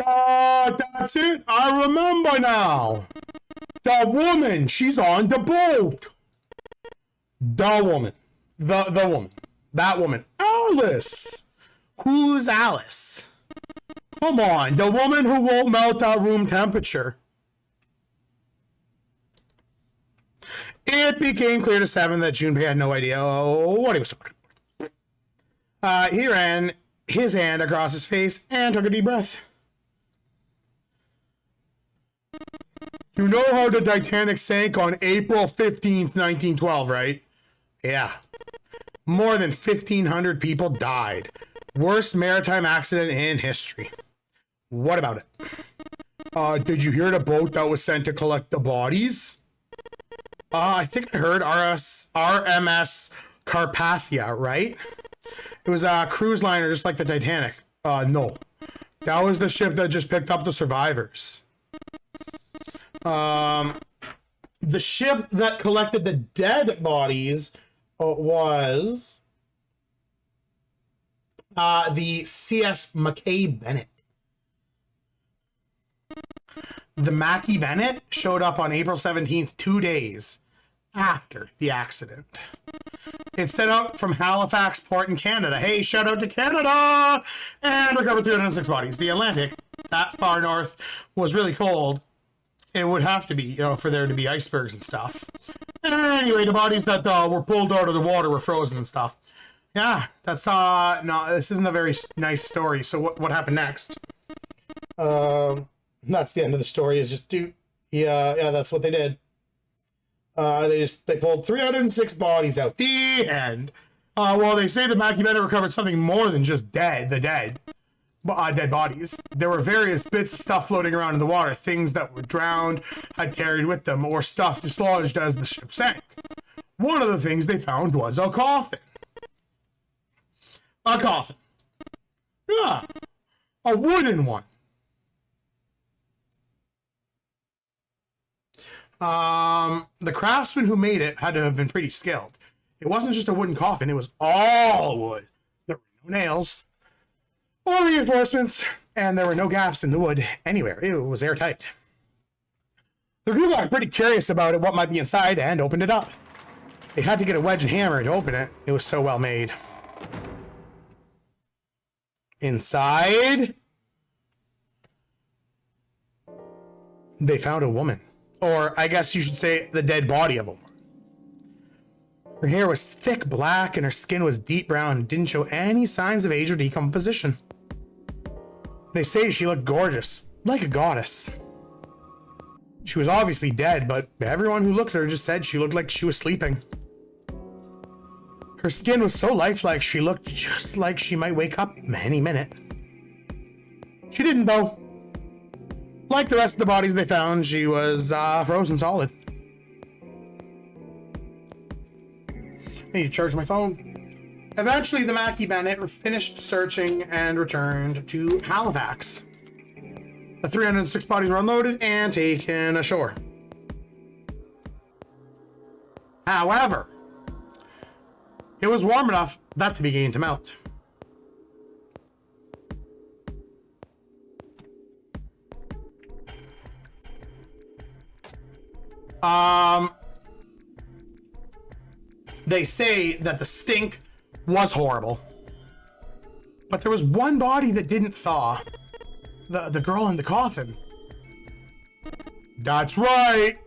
That's it. I remember now. The woman. She's on the boat. The woman. The woman. That woman. Alice. Who's Alice? Come on. The woman who won't melt at room temperature. It became clear to Seven that Junpei had no idea what he was talking about. He ran his hand across his face and took a deep breath. You know how the Titanic sank on April 15th, 1912, right? Yeah. More than 1,500 people died. Worst maritime accident in history. What about it? Did you hear the boat that was sent to collect the bodies? I think I heard RMS Carpathia, right? It was a cruise liner just like the Titanic. No. That was the ship that just picked up the survivors. The ship that collected the dead bodies was the CS Mackay Bennett. The Mackie Bennett showed up on April 17th, 2 days after the accident. It set out from Halifax Port in Canada. Hey, shout out to Canada! And recovered 306 bodies. The Atlantic, that far north, was really cold. It would have to be, you know, for there to be icebergs and stuff. Anyway, the bodies that were pulled out of the water were frozen and stuff. Yeah, that's, no, this isn't a very nice story. So what happened next? That's the end of the story, is just, yeah, that's what they did. They pulled 306 bodies out. The end. Well, they say the Mackie Bennett recovered something more than just dead bodies. There were various bits of stuff floating around in the water, things that were drowned, had carried with them, or stuff dislodged as the ship sank. One of the things they found was a coffin. A coffin. Yeah. A wooden one. The craftsman who made it had to have been pretty skilled. It wasn't just a wooden coffin, it was all wood. There were no nails or reinforcements, and there were no gaps in the wood anywhere. It was airtight. The crew got pretty curious about it, what might be inside, and opened it up. They had to get a wedge and hammer to open it. It was so well made. Inside, they found a woman. Or I guess you should say the dead body of a woman. Her hair was thick black and her skin was deep brown and didn't show any signs of age or decomposition. They say she looked gorgeous, like a goddess. She was obviously dead, but everyone who looked at her just said she looked like she was sleeping. Her skin was so lifelike, she looked just like she might wake up any minute. She didn't, though. Like the rest of the bodies they found, she was frozen solid. I need to charge my phone. Eventually, the Mackie Bennett finished searching and returned to Halifax. The 306 bodies were unloaded and taken ashore. However, it was warm enough that they began to melt. They say that the stink was horrible. But there was one body that didn't thaw. The girl in the coffin. That's right.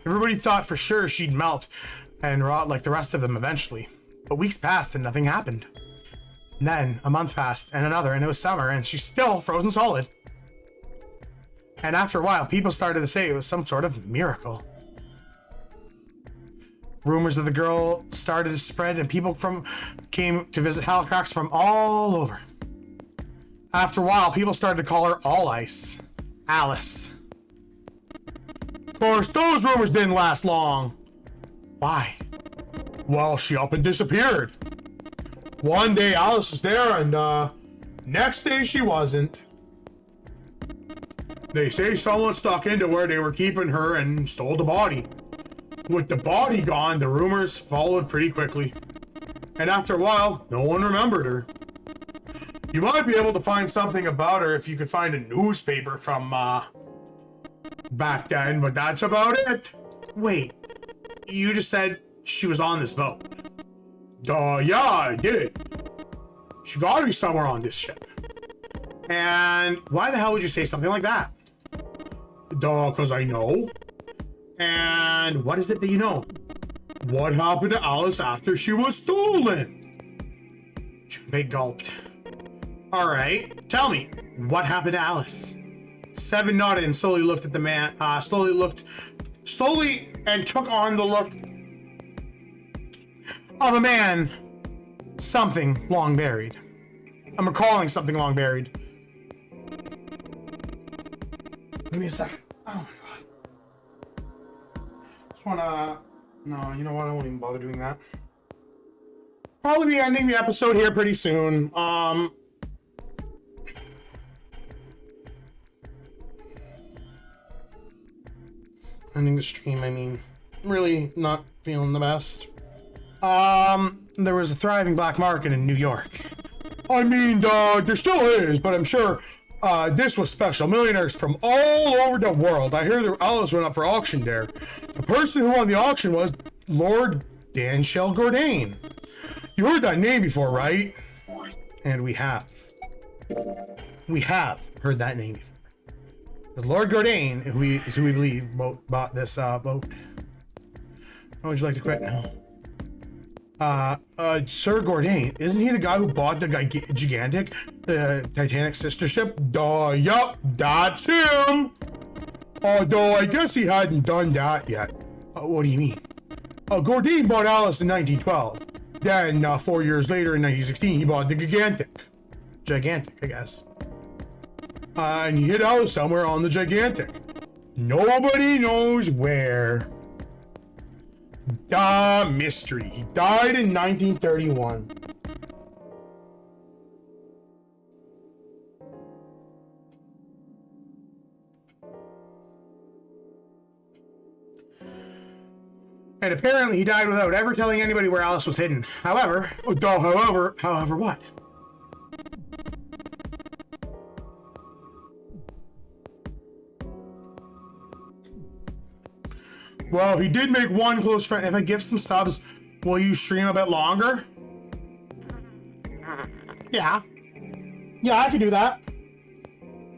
Everybody thought for sure she'd melt and rot like the rest of them eventually. But weeks passed and nothing happened. And then a month passed and another, and it was summer and she's still frozen solid. And after a while, people started to say it was some sort of miracle. Rumors of the girl started to spread and people came to visit Halifax from all over. After a while, people started to call her All Ice, Alice. Of course, those rumors didn't last long. Why? Well, she up and disappeared. One day Alice was there and next day she wasn't. They say someone stuck into where they were keeping her and stole the body. With the body gone, the rumors followed pretty quickly. And after a while, no one remembered her. You might be able to find something about her if you could find a newspaper from back then, but that's about it. Wait, you just said she was on this boat. Duh, yeah, I did. She gotta be somewhere on this ship. And why the hell would you say something like that? Duh, because I know. And what is it that you know? What happened to Alice after she was stolen? Junpei gulped. Alright, tell me, what happened to Alice? Seven nodded and slowly looked at the man, slowly and took on the look of a man, something long buried. I'm recalling something long buried. Give me a second. Oh my god. Just wanna... No, you know what? I won't even bother doing that. Probably be ending the episode here pretty soon. Ending the stream, I mean. Really not feeling the best. There was a thriving black market in New York. I mean, there still is, but I'm sure this was special. Millionaires from all over the world. I hear the Alice went up for auction there. The person who won the auction was Lord Danshell Gordain. You heard that name before, right? And we have. We have heard that name before. Because Lord Gordain, who we believe bought this boat. How would you like to quit? No. Sir Gordain, isn't he the guy who bought the Gigantic, the Titanic sister ship? Duh, yup, that's him! Although I guess he hadn't done that yet. What do you mean? Gordain bought Alice in 1912. Then, 4 years later in 1916, he bought the Gigantic, I guess. And he hid Alice somewhere on the Gigantic. Nobody knows where. The mystery. He died in 1931. And apparently he died without ever telling anybody where Alice was hidden. However, however what? Well, he did make one close friend. If I give some subs, will you stream a bit longer? Yeah. Yeah, I can do that.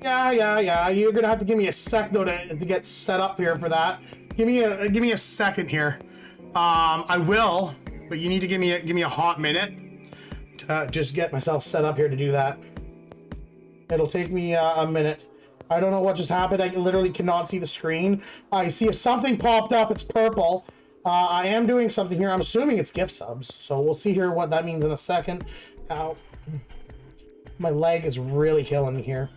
Yeah. You're gonna have to give me a sec though to get set up here for that. Give me a second here. I will, but you need to give me a hot minute to just get myself set up here to do that. It'll take me a minute. I don't know what just happened. I literally cannot see the screen. I see if something popped up, it's purple. I am doing something here. I'm assuming it's gift subs. So we'll see here what that means in a second. Ow. My leg is really killing me here.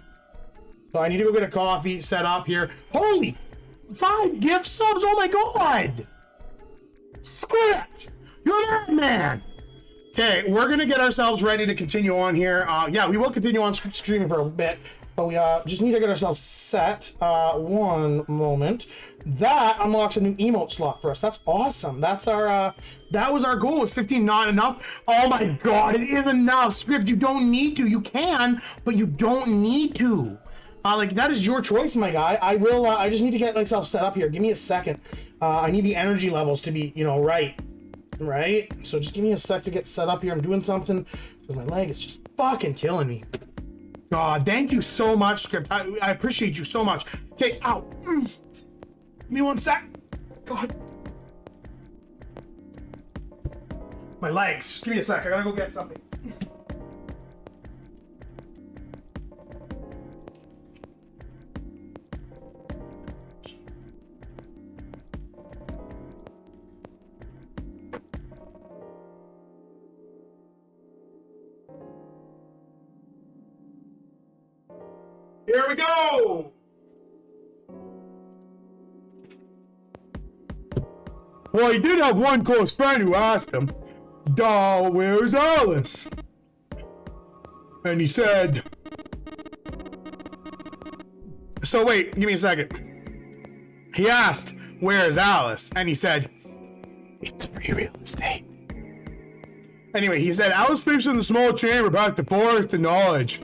So I need to go get a coffee set up here. Holy 5 gift subs. Oh my God. Script. You're that man. Okay, we're going to get ourselves ready to continue on here. Yeah, we will continue on streaming for a bit. But we just need to get ourselves set. One moment. That unlocks a new emote slot for us. That's awesome. That's our that was our goal. Was 15 not enough? Oh my God, it is enough. Script, you don't need to. You can, but you don't need to. Like, that is your choice, my guy. I will. I just need to get myself set up here. Give me a second. I need the energy levels to be, right. So just give me a sec to get set up here. I'm doing something because my leg is just fucking killing me. God, thank you so much, Script. I appreciate you so much. Okay, ow. Give me one sec. God. My legs. Just give me a sec. I gotta go get something. Here we go! Well, he did have one close friend who asked him, "Duh, where's Alice?" And he said... So wait, give me a second. He asked, "Where's Alice?" And he said, "It's free real estate." Anyway, he said, Alice sleeps in the small chamber past the forest of knowledge.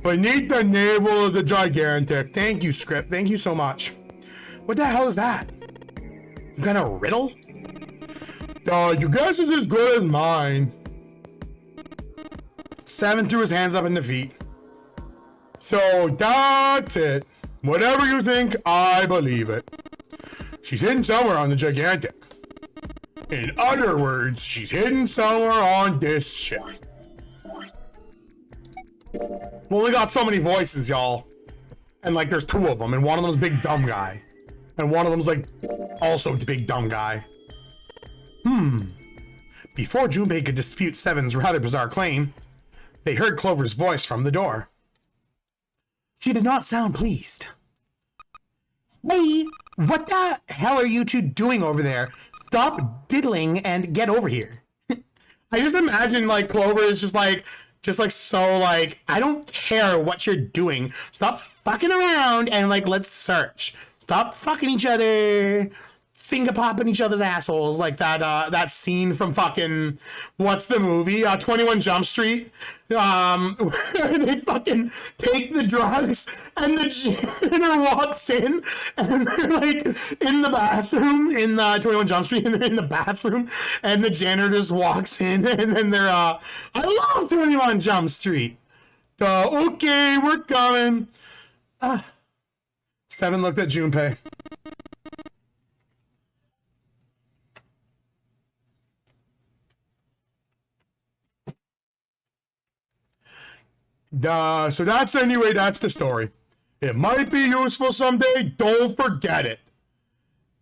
Beneath the navel of the gigantic. Thank you, script. Thank you so much. What the hell is that? Some kind of riddle? Your guess is as good as mine. Seven threw his hands up in defeat. So that's it. Whatever you think, I believe it. She's hidden somewhere on the gigantic. In other words, she's hidden somewhere on this ship. Well, we got so many voices, y'all. And like, there's two of them, and one of them's big dumb guy. And one of them's like, also the big dumb guy. Before Junpei could dispute Seven's rather bizarre claim, they heard Clover's voice from the door. She did not sound pleased. Hey, what the hell are you two doing over there? Stop diddling and get over here. I just imagine like Clover is just like so like, I don't care what you're doing. Stop fucking around and like, let's search. Stop fucking each other. Finger popping each other's assholes like that scene from fucking what's the movie 21 Jump Street where they fucking take the drugs and the janitor walks in and they're like in the bathroom in 21 Jump Street and they're in the bathroom and the janitor just walks in and then they're I love 21 Jump Street. Okay, we're coming. Seven looked at Junpei. So that's the story. It might be useful someday, don't forget it.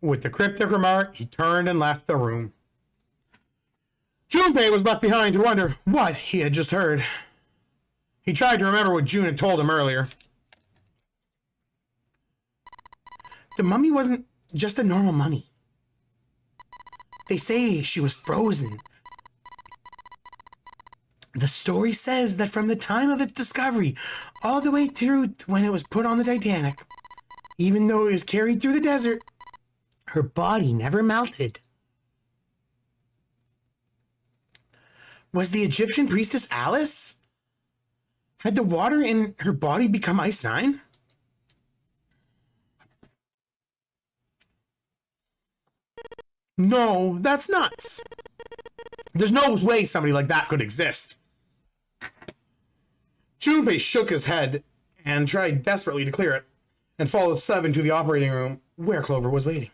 With the cryptic remark, he turned and left the room. Junpei was left behind to wonder what he had just heard. He tried to remember what June had told him earlier. The mummy wasn't just a normal mummy. They say she was frozen. The story says that from the time of its discovery, all the way through when it was put on the Titanic, even though it was carried through the desert, her body never melted. Was the Egyptian priestess Alice? Had the water in her body become Ice 9? No, that's nuts. There's no way somebody like that could exist. Junpei shook his head and tried desperately to clear it, and followed Seven to the operating room where Clover was waiting.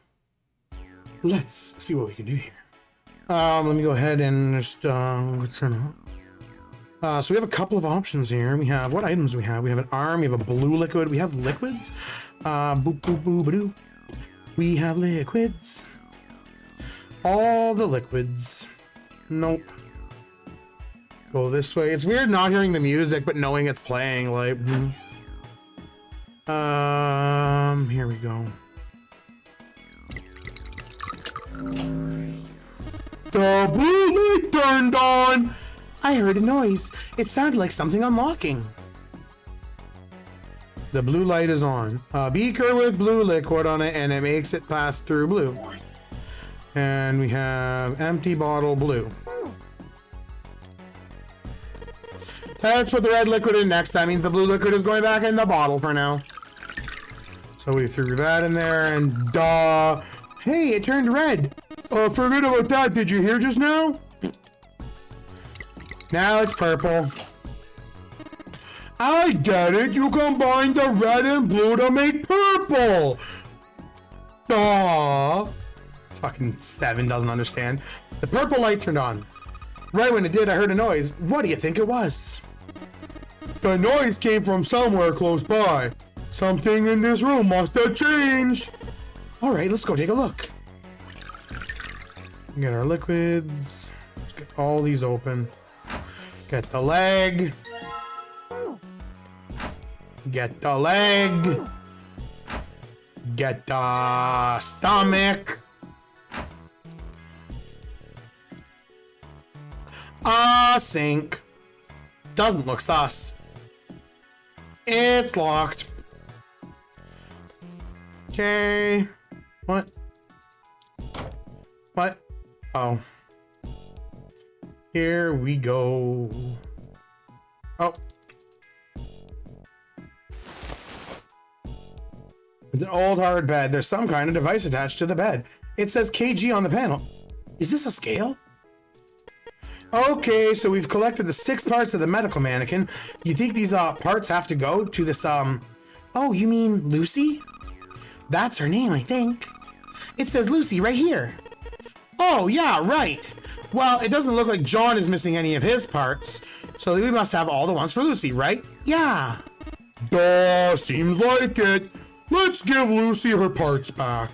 Let's see what we can do here. Let me go ahead and just so we have a couple of options here. We have, what items do we have? We have an arm, we have a blue liquid, we have liquids. Boop boop boo ba-doo. We have liquids. All the liquids. Nope. Go this way. It's weird not hearing the music, but knowing it's playing, like... Here we go. The blue light turned on! I heard a noise. It sounded like something unlocking. The blue light is on. A beaker with blue liquid on it, and it makes it pass through blue. And we have empty bottle blue. Let's put the red liquid in next. That means the blue liquid is going back in the bottle for now. So we threw that in there and hey, it turned red. Forget about that. Did you hear just now? Now it's purple. I get it. You combine the red and blue to make purple. Fucking Seven doesn't understand. The purple light turned on. Right when it did, I heard a noise. What do you think it was? The noise came from somewhere close by. Something in this room must have changed. All right, let's go take a look. Get our liquids. Let's get all these open. Get the leg. Get the leg. Get the stomach. Sink. Doesn't look sus. It's locked. Okay. What? What? Oh. Here we go. Oh. It's an old hard bed. There's some kind of device attached to the bed. It says KG on the panel. Is this a scale? Okay, so we've collected the 6 parts of the medical mannequin. You think these parts have to go to this oh, you mean Lucy? That's her name, I think. It says Lucy right here. Oh, yeah, right. Well, it doesn't look like John is missing any of his parts, so we must have all the ones for Lucy, right? Yeah. Duh, seems like it. Let's give Lucy her parts back.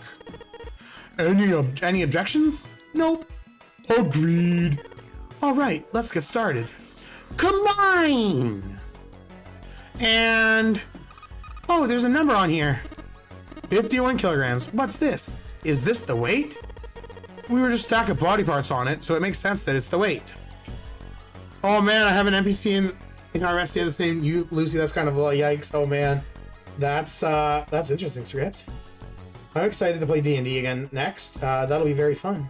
Any objections? Nope. Agreed. All right, let's get started. Combine! And... oh, there's a number on here. 51 kilograms. What's this? Is this the weight? We were just stacking body parts on it, so it makes sense that it's the weight. Oh man, I have an NPC in our RSD that's named you, Lucy. That's kind of yikes. Oh man, that's interesting script. I'm excited to play D&D again next. That'll be very fun.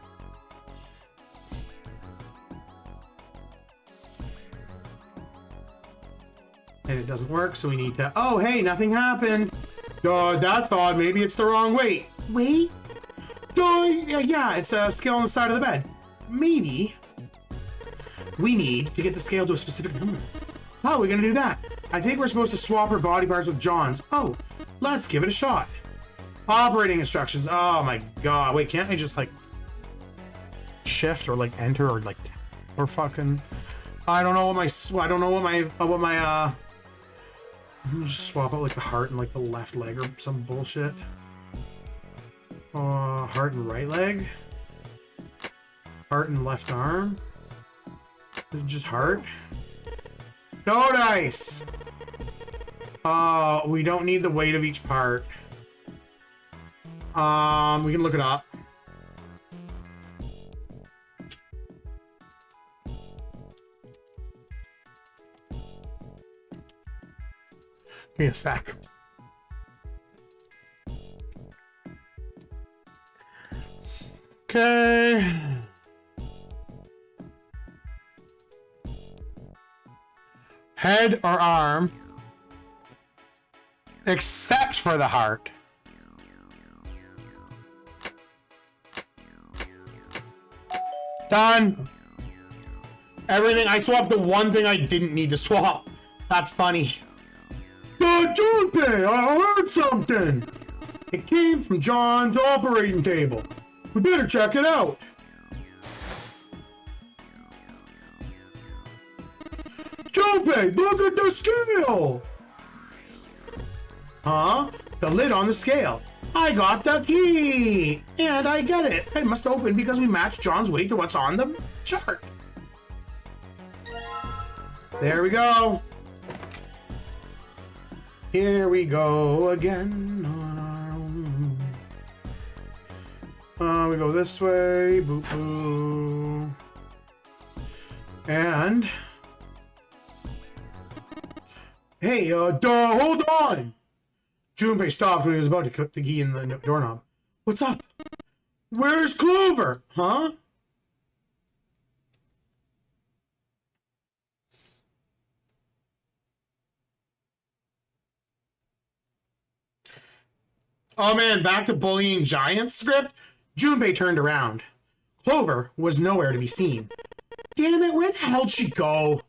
And it doesn't work, so we need to... oh, hey, nothing happened. That's odd. Maybe it's the wrong weight. Wait? Yeah, it's a scale on the side of the bed. Maybe we need to get the scale to a specific number. How are we gonna do that? I think we're supposed to swap her body parts with John's. Oh, let's give it a shot. Operating instructions. Oh my god. Wait, can't I just like shift or like enter or like or fucking... I don't know what my just swap out like the heart and like the left leg or some bullshit. Heart and right leg. Heart and left arm. Is it just heart? No dice! We don't need the weight of each part. We can look it up. Give me a sec. Okay. Head or arm, except for the heart. Done. Everything. I swapped the one thing I didn't need to swap. That's funny. Junpei, I heard something. It came from John's operating table. We better check it out. Junpei, look at the scale. Huh? The lid on the scale. I got the key. And I get it. It must open because we matched John's weight to what's on the chart. There we go. Here we go again on our own. We go this way. Boop, boop. And... hey, hold on! Junpei stopped when he was about to put the key in the doorknob. What's up? Where's Clover? Huh? Oh man, back to bullying giants script? Junpei turned around. Clover was nowhere to be seen. Damn it, where the hell'd she go?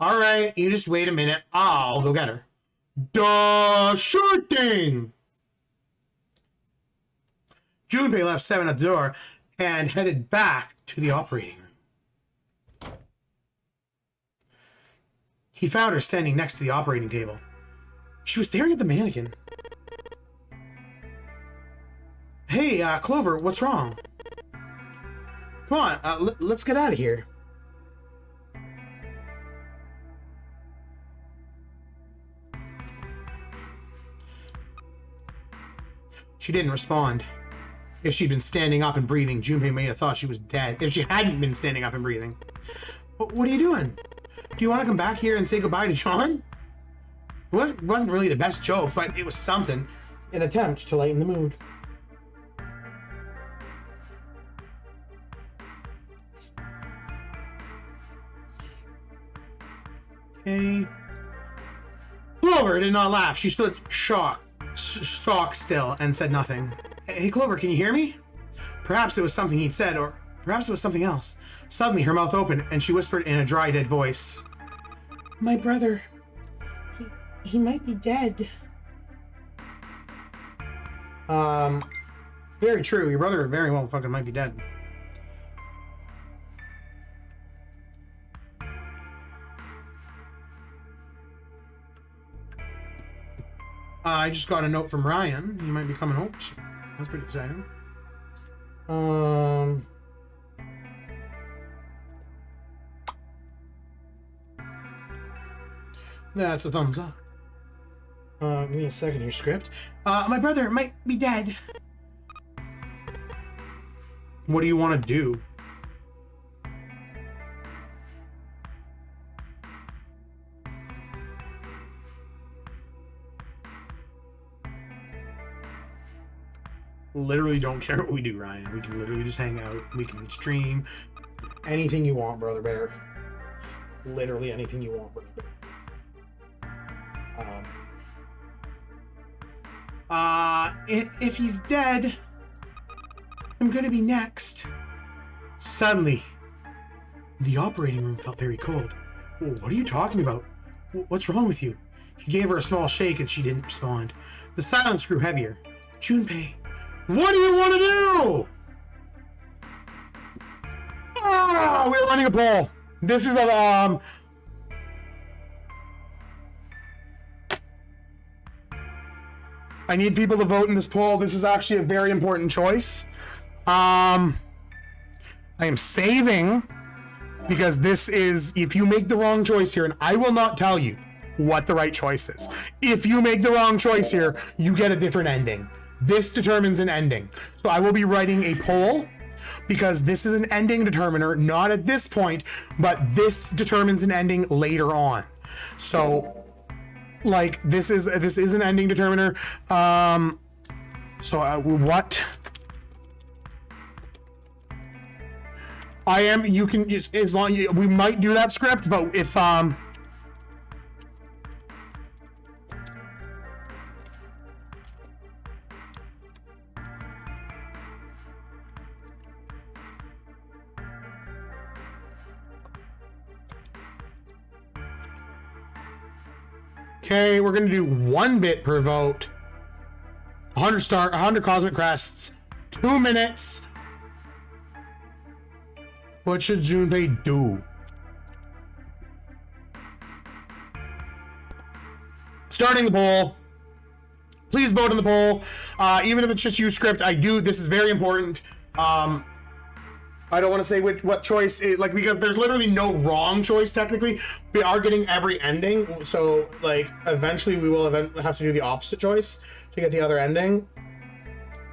Alright, you just wait a minute. I'll go get her. Duh, sure thing! Junpei left Seven at the door and headed back to the operating room. He found her standing next to the operating table. She was staring at the mannequin. Hey, Clover, what's wrong? Come on, let's get out of here. She didn't respond. If she'd been standing up and breathing, Junpei may have thought she was dead. If she hadn't been standing up and breathing. What are you doing? Do you want to come back here and say goodbye to John? Well, it wasn't really the best joke, but it was something. An attempt to lighten the mood. Okay. Clover did not laugh. She stood stock still and said nothing. Hey, Clover, can you hear me? Perhaps it was something he'd said, or perhaps it was something else. Suddenly, her mouth opened, and she whispered in a dry, dead voice. My brother. He might be dead. Very true. Your brother very well fucking might be dead. I just got a note from Ryan. He might be coming home soon. That's pretty exciting. That's a thumbs up. Give me a second here, script. My brother might be dead. What do you want to do? Literally don't care what we do, Ryan. We can literally just hang out. We can stream. Anything you want, Brother Bear. Literally anything you want, Brother Bear. If he's dead, I'm gonna be next. Suddenly, the operating room felt very cold. What are you talking about? What's wrong with you? He gave her a small shake and she didn't respond. The silence grew heavier. Junpei, what do you want to do? We're running a poll. This is a I need people to vote in this poll. This is actually a very important choice. I am saving because this is, if you make the wrong choice here, and I will not tell you what the right choice is. If you make the wrong choice here, you get a different ending. This determines an ending. So I will be writing a poll because this is an ending determiner, not at this point, but this determines an ending later on. So like this is an ending determiner. What I am, you can just, as long, we might do that script, but if okay, we're gonna do 1 bit per vote. 100 cosmic crests, 2 minutes. What should Junpei do? Starting the poll. Please vote in the poll. Even if it's just you, script, this is very important. I don't want to say what choice, because there's literally no wrong choice technically. We are getting every ending, so like eventually we will have to do the opposite choice to get the other ending.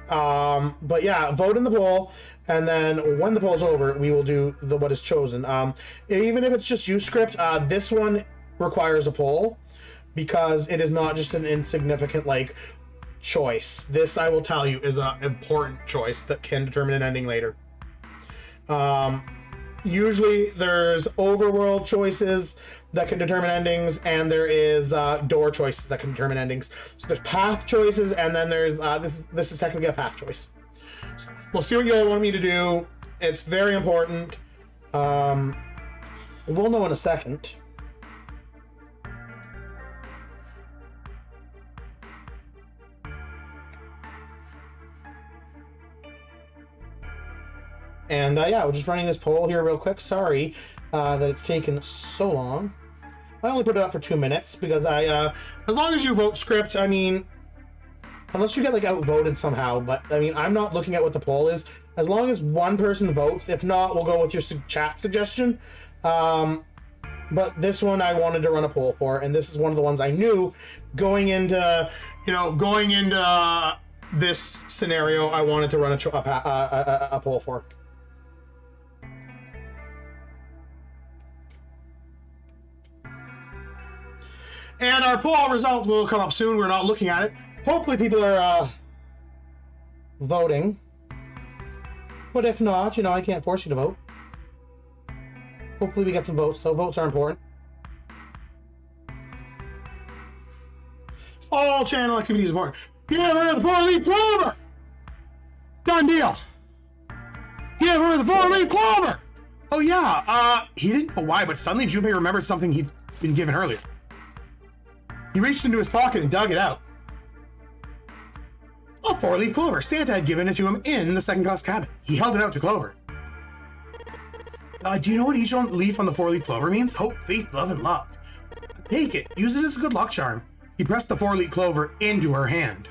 But yeah, vote in the poll, and then when the poll's over, we will do what is chosen. Even if it's just you, script, this one requires a poll because it is not just an insignificant choice. This, I will tell you, is an important choice that can determine an ending later. Usually there's overworld choices that can determine endings, and there is door choices that can determine endings. So there's path choices, and then there's this is technically a path choice. So we'll see what you all want me to do. It's very important. We'll know in a second. And yeah, we're just running this poll here real quick. Sorry that it's taken so long. I only put it up for 2 minutes because as long as you vote script, I mean, unless you get outvoted somehow, but I mean, I'm not looking at what the poll is. As long as one person votes, if not, we'll go with your chat suggestion. But this one I wanted to run a poll for, and this is one of the ones I knew going into this scenario, I wanted to run a poll for. And our poll result will come up soon. We're not looking at it. Hopefully people are voting. But if not, I can't force you to vote. Hopefully we get some votes, though. Votes are important. All channel activity is important. Give her the 4-leaf clover! Done deal. Give her the 4-leaf clover! Oh yeah, he didn't know why, but suddenly Junpei remembered something he'd been given earlier. He reached into his pocket and dug it out. A 4-leaf clover. Santa had given it to him in the second-class cabin. He held it out to Clover. Do you know what each leaf on the 4-leaf clover means? Hope, faith, love, and luck. Take it. Use it as a good luck charm. He pressed the 4-leaf clover into her hand.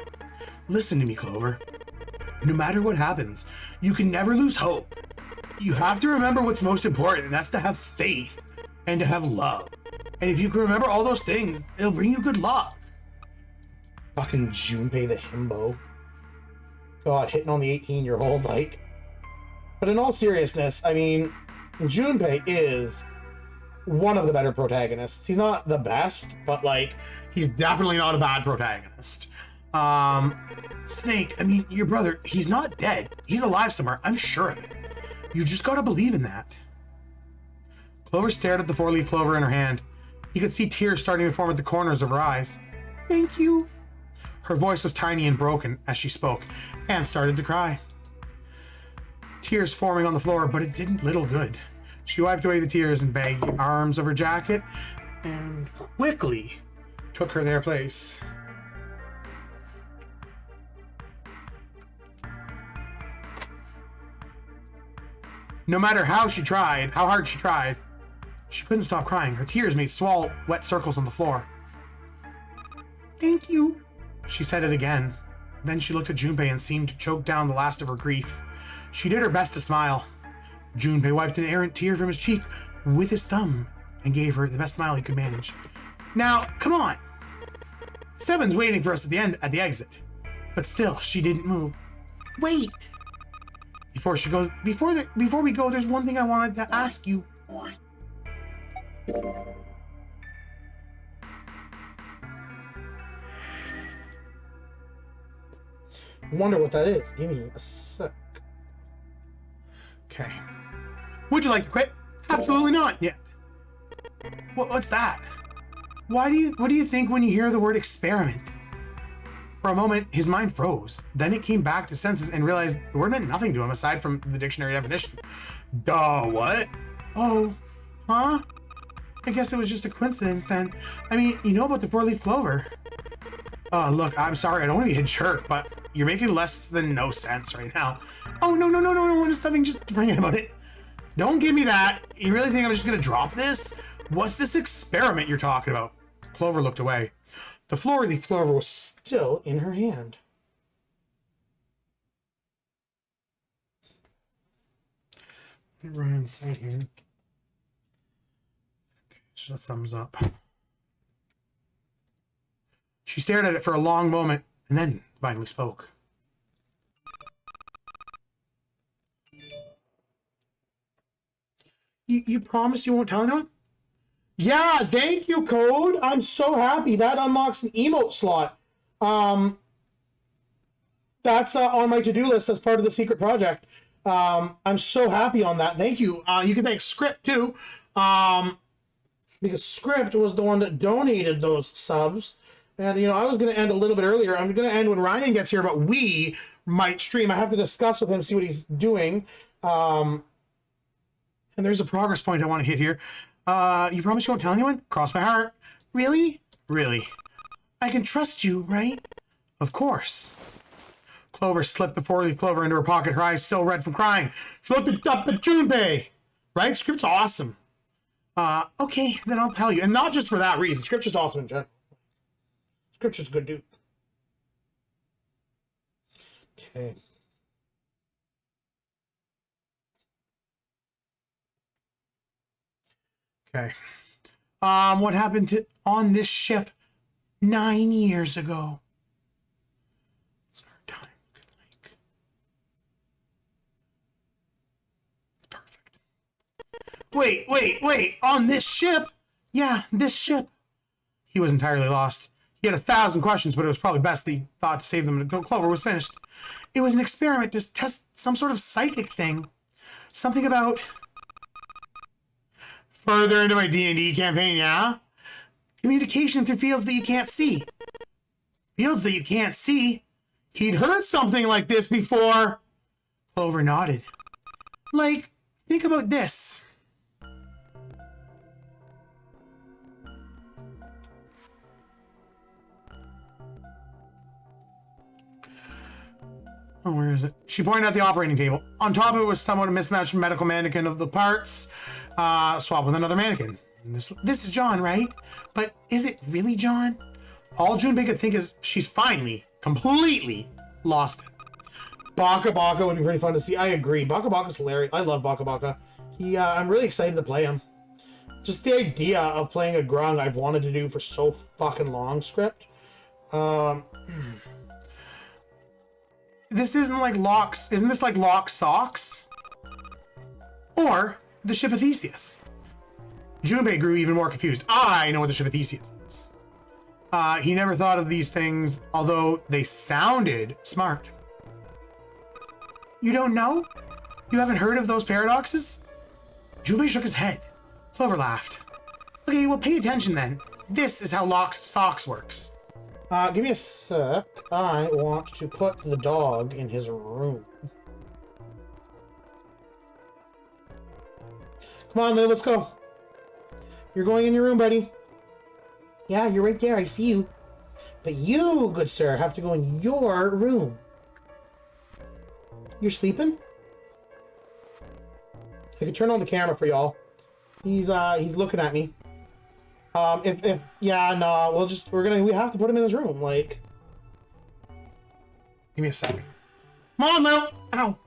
Listen to me, Clover. No matter what happens, you can never lose hope. You have to remember what's most important, and that's to have faith and to have love. And if you can remember all those things, it'll bring you good luck. Fucking Junpei the himbo. God, hitting on the 18-year-old, like. But in all seriousness, I mean, Junpei is one of the better protagonists. He's not the best, but like, he's definitely not a bad protagonist. Snake, I mean, your brother, he's not dead. He's alive somewhere, I'm sure of it. You just gotta believe in that. Clover stared at the 4-leaf clover in her hand. You could see tears starting to form at the corners of her eyes. Thank you. Her voice was tiny and broken as she spoke, and started to cry. Tears forming on the floor, but it didn't little good. She wiped away the tears in baggy arms of her jacket, and quickly took her their place. No matter how hard she tried, she couldn't stop crying. Her tears made small, wet circles on the floor. Thank you. She said it again. Then she looked at Junpei and seemed to choke down the last of her grief. She did her best to smile. Junpei wiped an errant tear from his cheek with his thumb and gave her the best smile he could manage. Now, come on. Seven's waiting for us at the exit. But still, she didn't move. Wait. Before we go, there's one thing I wanted to ask you. Wonder what that is. Give me a sec. Okay. Would you like to quit? Absolutely not. Yeah. What's that? What do you think when you hear the word experiment? For a moment, his mind froze. Then it came back to senses and realized the word meant nothing to him aside from the dictionary definition. Duh, what? Oh, huh? I guess it was just a coincidence then. I mean, you know about the 4-leaf clover. Look, I'm sorry, I don't want to be a jerk, but you're making less than no sense right now. Oh, no, just nothing, just forget about it. Don't give me that. You really think I'm just gonna drop this? What's this experiment you're talking about? Clover looked away. The 4-leaf clover was still in her hand. Let me run inside here. Okay, just a thumbs up. She stared at it for a long moment and then finally spoke. You promise you won't tell anyone? Yeah, thank you, Code. I'm so happy. That unlocks an emote slot. That's on my to-do list as part of the secret project. I'm so happy on that. Thank you. You can thank Script, too. Because Script was the one that donated those subs. And, I was going to end a little bit earlier. I'm going to end when Ryan gets here, but we might stream. I have to discuss with him, see what he's doing. And there's a progress point I want to hit here. You promise you won't tell anyone? Cross my heart. Really? Really? I can trust you, right? Of course. Clover slipped the 4-leaf clover into her pocket, her eyes still red from crying. She looked up at Junpei. Right? Script's awesome. Okay, then I'll tell you. And not just for that reason. Scripture's awesome in general. Scripture's a good dude. Okay. Okay. What happened on this ship 9 years ago? What's our time looking like? Perfect. Wait. On this ship? Yeah, this ship. He was entirely lost. He had 1,000 questions, but it was probably best that he thought to save them until Clover was finished. It was an experiment to test some sort of psychic thing. Something about... Further into my D&D campaign, yeah? Communication through fields that you can't see. Fields that you can't see. He'd heard something like this before. Clover nodded. Like, think about this. Oh, where is it? She pointed at the operating table. On top of it was somewhat a mismatched medical mannequin of the parts, swapped with another mannequin. This is John, right? But is it really John? All Junpei could think is she's finally, completely lost it. Baka Baka would be pretty fun to see. I agree. Baka Baka's hilarious. I love Baka Baka. I'm really excited to play him. Just the idea of playing a grung I've wanted to do for so fucking long script. This isn't like Locke's. Isn't this like Locke's Socks? Or the Ship of Theseus? Junpei grew even more confused. I know what the Ship of Theseus is. He never thought of these things, although they sounded smart. You don't know? You haven't heard of those paradoxes? Junpei shook his head. Clover laughed. Okay, well, pay attention then. This is how Locke's Socks works. Give me a sec. I want to put the dog in his room. Come on, Lou, let's go. You're going in your room, buddy. Yeah, you're right there. I see you. But you, good sir, have to go in your room. You're sleeping? I can turn on the camera for y'all. He's looking at me. Yeah, no, we have to put him in his room, like. Give me a second. Come on, Lou! Ow!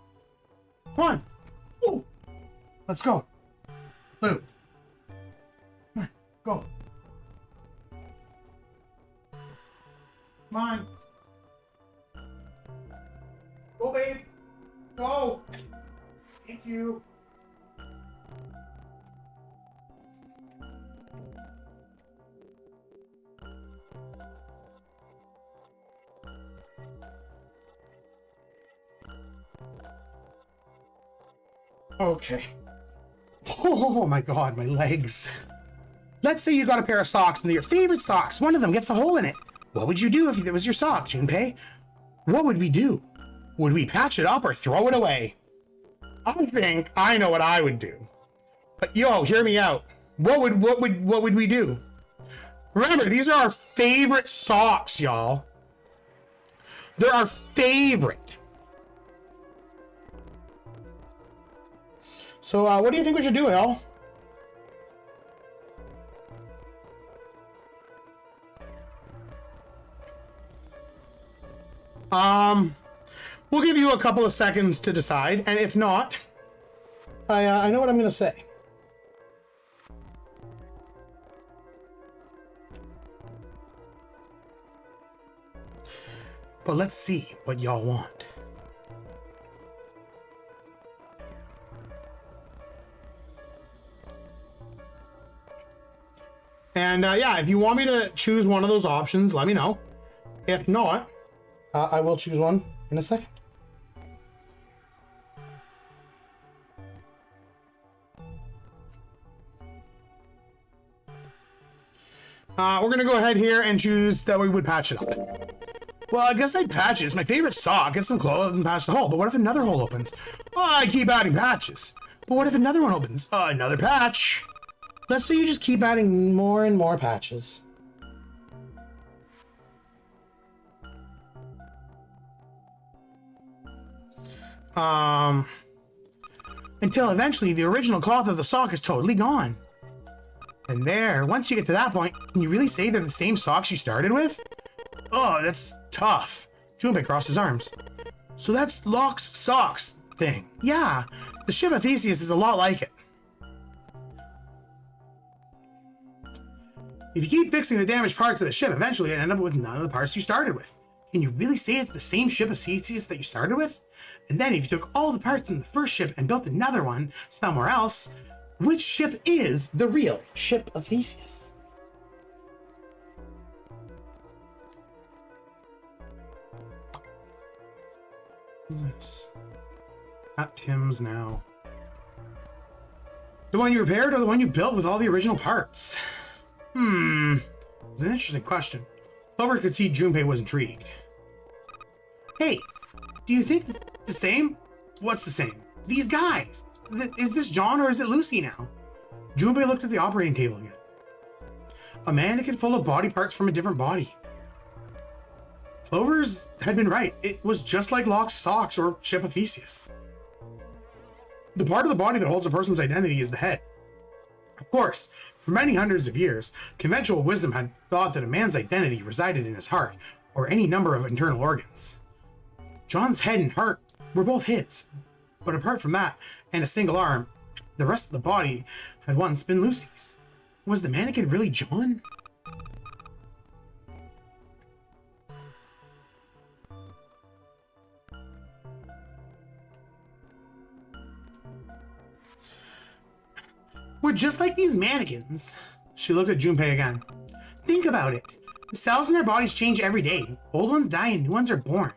Come on! Woo! Let's go. Lou. Come on, go. Come on. Go, babe. Go. Thank you. Okay. Oh my god, my legs. Let's say you got a pair of socks and they're your favorite socks. One of them gets a hole in it. What would you do if it was your sock, Junpei? What would we do? Would we patch it up or throw it away? I think I know what I would do. But yo, hear me out. What would we do? Remember, these are our favorite socks, y'all. They're our favorite. So, what do you think we should do, Al? We'll give you a couple of seconds to decide, and if not, I know what I'm gonna say. But let's see what y'all want. And yeah, if you want me to choose one of those options, let me know. If not, I will choose one in a second. We're gonna go ahead here and choose that we would patch it up. Well, I guess I'd patch it. It's my favorite sock. Get some clothes and patch the hole. But what if another hole opens? Oh, I keep adding patches. But what if another one opens? Another patch. Let's say you just keep adding more and more patches. Until eventually the original cloth of the sock is totally gone. And there, once you get to that point, can you really say they're the same socks you started with? Oh, that's tough. Junpei crossed his arms. So that's Locke's socks thing. Yeah, the Ship of Theseus is a lot like it. If you keep fixing the damaged parts of the ship, eventually you'll end up with none of the parts you started with. Can you really say it's the same Ship of Theseus that you started with? And then if you took all the parts from the first ship and built another one somewhere else, which ship is the real Ship of Theseus? This. At Tim's now. The one you repaired or the one you built with all the original parts? It's an interesting question. Clover could see Junpei was intrigued. Hey, do you think the same? What's the same? These guys. Is this John or is it Lucy now? Junpei looked at the operating table again. A mannequin full of body parts from a different body. Clover's had been right. It was just like Locke's socks or Ship of Theseus. The part of the body that holds a person's identity is the head. Of course, for many hundreds of years, conventional wisdom had thought that a man's identity resided in his heart or any number of internal organs. John's head and heart were both his, but apart from that and a single arm, the rest of the body had once been Lucy's. Was the mannequin really John? We're just like these mannequins. She looked at Junpei again. Think about it. The cells in our bodies change every day. Old ones die and new ones are born.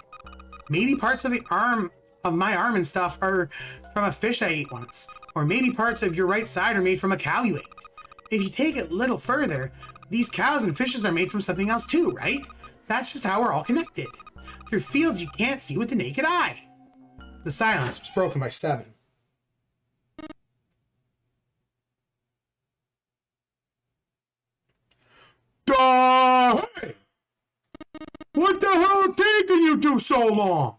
Maybe parts of the arm of my arm and stuff are from a fish I ate once. Or maybe parts of your right side are made from a cow you ate. If you take it a little further, these cows and fishes are made from something else too, right? That's just how we're all connected. Through fields you can't see with the naked eye. The silence was broken by Seven. Hey! What the hell taking you two so long?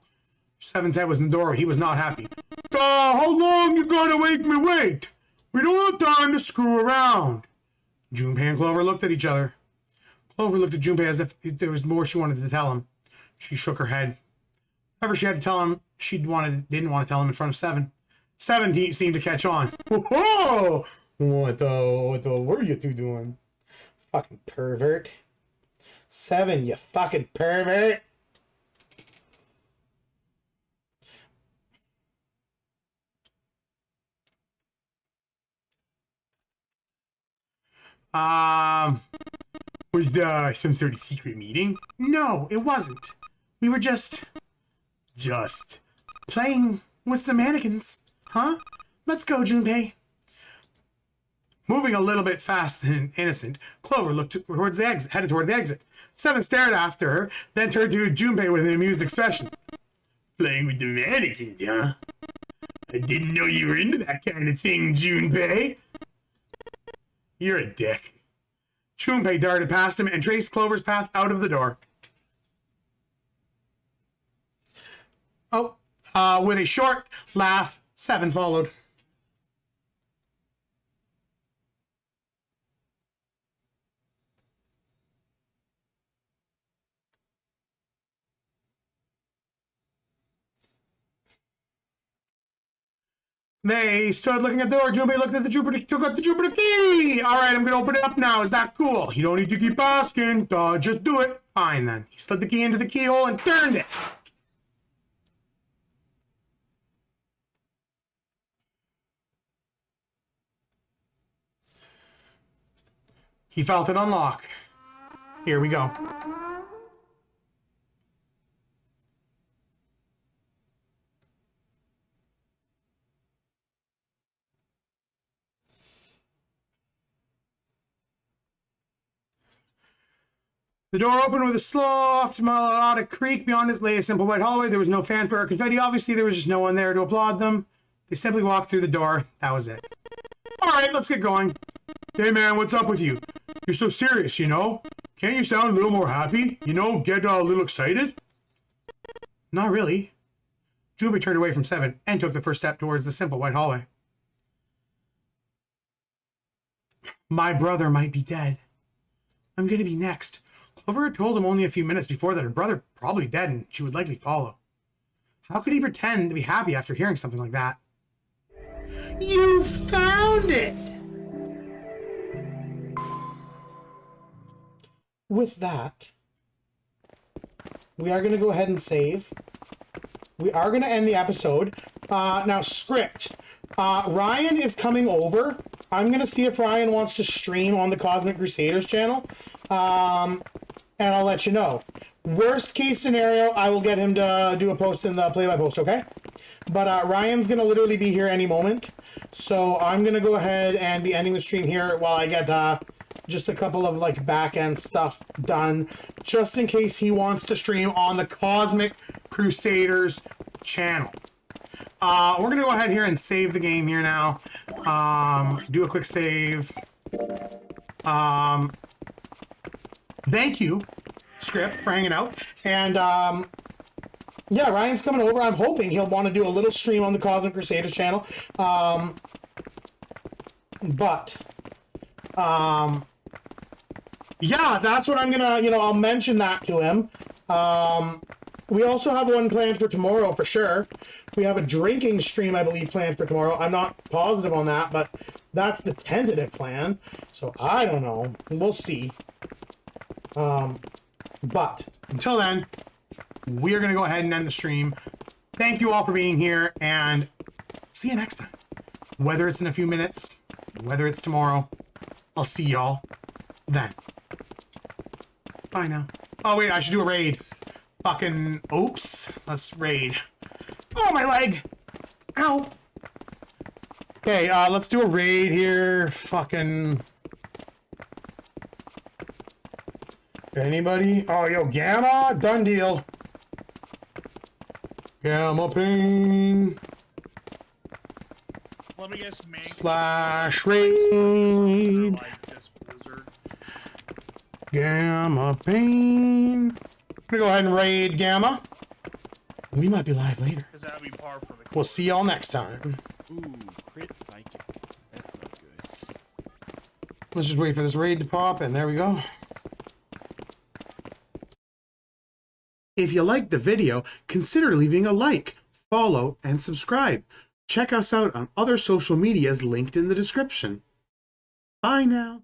Seven's head was in the door. He was not happy. How long you gonna make me wait? We don't have time to screw around. Junpei and Clover looked at each other. Clover looked at Junpei as if there was more she wanted to tell him. She shook her head. Whatever she had to tell him, didn't want to tell him in front of Seven. Seven seemed to catch on. Whoa! What the were you two doing? Fucking pervert. Seven, you fucking pervert. Was there some sort of secret meeting? No, it wasn't. We were just playing with some mannequins. Huh? Let's go, Junpei. Moving a little bit faster than innocent, Clover looked towards the exit, headed toward the exit. Seven stared after her, then turned to Junpei with an amused expression. Playing with the mannequins, huh? I didn't know you were into that kind of thing, Junpei. You're a dick. Junpei darted past him and traced Clover's path out of the door. With a short laugh, Seven followed. They stood looking at the door. Junpei looked at the Jupiter, took out the Jupiter key. All right, I'm going to open it up now. Is that cool? You don't need to keep asking. Just do it. Fine, then. He slid the key into the keyhole and turned it. He felt it unlock. Here we go. The door opened with a soft, melodic creak. Beyond it lay a simple white hallway. There was no fanfare or confetti. Obviously, there was just no one there to applaud them. They simply walked through the door. That was it. All right, let's get going. Hey, man, what's up with you? You're so serious, you know? Can't you sound a little more happy? You know, get a little excited? Not really. Junpei turned away from Seven and took the first step towards the simple white hallway. My brother might be dead. I'm going to be next. Clover had told him only a few minutes before that her brother probably dead and she would likely follow. How could he pretend to be happy after hearing something like that? You found it! With that, we are going to go ahead and save. We are going to end the episode. Now, script. Ryan is coming over. I'm going to see if Ryan wants to stream on the Cosmic Crusaders channel. And I'll let you know. Worst case scenario, I will get him to do a post in the play-by-post, okay? But Ryan's going to literally be here any moment. So I'm going to go ahead and be ending the stream here while I get just a couple of like back end stuff done, just in case he wants to stream on the Cosmic Crusaders channel. We're gonna go ahead here and save the game here now. Do a quick save. Thank you, Script, for hanging out. And yeah, Ryan's coming over. I'm hoping he'll want to do a little stream on the Cosmic Crusaders channel. Yeah, that's what I'm gonna, I'll mention that to him. We also have one planned for tomorrow for sure. We have a drinking stream, I believe, planned for tomorrow. I'm not positive on that, but that's the tentative plan. So I don't know. We'll see. But until then, we are going to go ahead and end the stream. Thank you all for being here, and see you next time. Whether it's in a few minutes, whether it's tomorrow, I'll see y'all then. Bye now. Oh, wait, I should do a raid. Fucking, oops. Let's raid. Oh, my leg! Ow! Okay, let's do a raid here. Fucking... Anybody? Oh, yo, Gamma? Done deal. Gamma Pain. Let me guess, man. / raid. Like this blizzard. Gamma Pain. I'm gonna go ahead and raid Gamma. We might be live later. Because that'd be par for the course. We'll see y'all next time. Ooh, crit psychic. That's not good. Let's just wait for this raid to pop, and there we go. If you liked the video, consider leaving a like, follow, and subscribe. Check us out on other social medias linked in the description. Bye now.